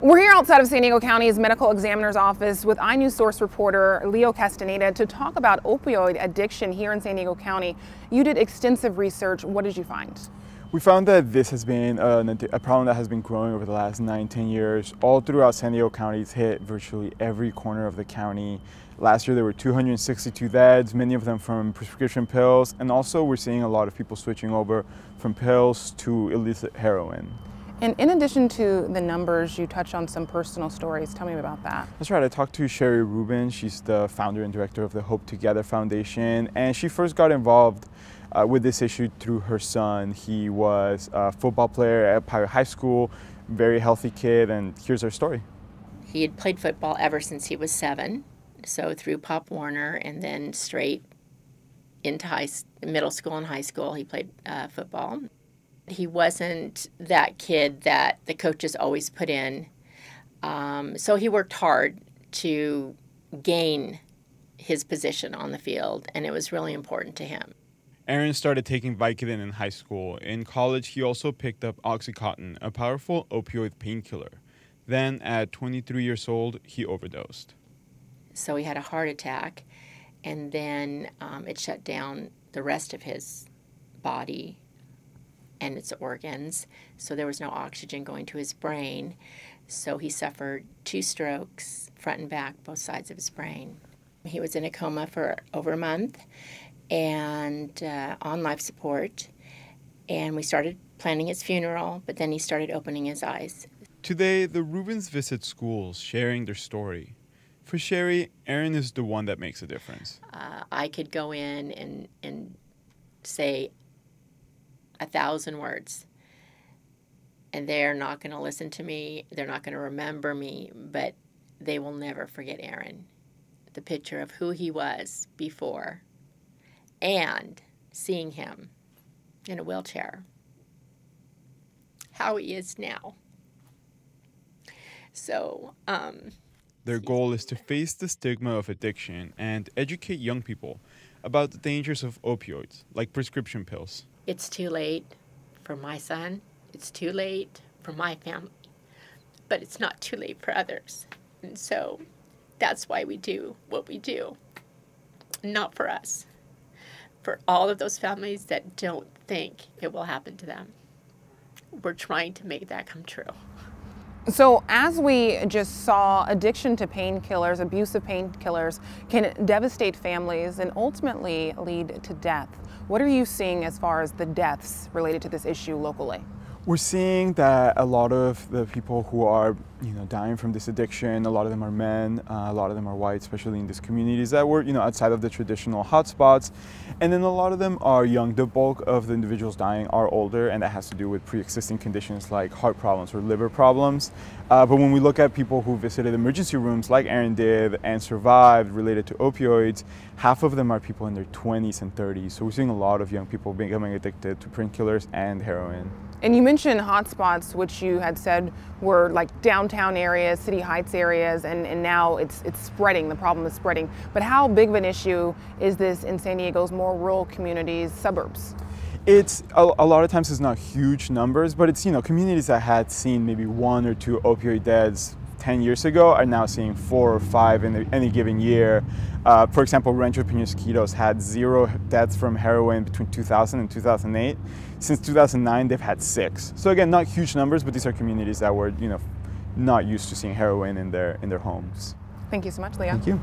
We're here outside of San Diego County's medical examiner's office with inewsource reporter Leo Castaneda to talk about opioid addiction here in San Diego County. You did extensive research. What did you find? We found that this has been a problem that has been growing over the last 9-10 years. All throughout San Diego County, it's hit virtually every corner of the county. Last year there were 262 deaths, many of them from prescription pills, and also we're seeing a lot of people switching over from pills to illicit heroin. And in addition to the numbers, you touched on some personal stories. Tell me about that. That's right. I talked to Sherry Rubin. She's the founder and director of the Hope Together Foundation, and she first got involved with this issue through her son. He was a football player at Pirate High School, very healthy kid, and here's her story. He had played football ever since he was 7, so through Pop Warner and then straight into middle school and high school he played football. He wasn't that kid that the coaches always put in, so he worked hard to gain his position on the field, and it was really important to him. Aaron started taking Vicodin in high school. In college, he also picked up Oxycontin, a powerful opioid painkiller. Then, at 23 years old, he overdosed. So he had a heart attack, and then it shut down the rest of his body and its organs, so there was no oxygen going to his brain. So he suffered 2 strokes, front and back, both sides of his brain. He was in a coma for over a month and on life support, and we started planning his funeral, but then he started opening his eyes. Today, the Rubins visit schools, sharing their story. For Sherry, Aaron is the one that makes a difference. I could go in and say 1,000 words, and they're not going to listen to me, they're not going to remember me, but they will never forget Aaron. The picture of who he was before and seeing him in a wheelchair, how he is now. So, their goal is to face the stigma of addiction and educate young people about the dangers of opioids, like prescription pills. It's too late for my son. It's too late for my family. But it's not too late for others. And so that's why we do what we do. Not for us. For all of those families that don't think it will happen to them. We're trying to make that come true. So as we just saw, addiction to painkillers, abuse of painkillers can devastate families and ultimately lead to death. What are you seeing as far as the deaths related to this issue locally? We're seeing that a lot of the people who are, dying from this addiction, a lot of them are men, a lot of them are white, especially in these communities that were, outside of the traditional hotspots. And then a lot of them are young. The bulk of the individuals dying are older, and that has to do with pre-existing conditions like heart problems or liver problems. But when we look at people who visited emergency rooms like Aaron did and survived related to opioids, half of them are people in their 20s and 30s. So we're seeing a lot of young people becoming addicted to painkillers and heroin. And you mentioned hotspots, which you had said were like downtown areas, City Heights areas, and now it's spreading, the problem is spreading. But how big of an issue is this in San Diego's more rural communities, suburbs? It's a lot of times it's not huge numbers, but it's, communities that had seen maybe 1 or 2 opioid deaths 10 years ago are now seeing 4 or 5 in any given year. For example, Rancho Penasquitos had 0 deaths from heroin between 2000 and 2008. Since 2009, they've had 6. So again, not huge numbers, but these are communities that were, not used to seeing heroin in their homes. Thank you so much, Leo. Thank you.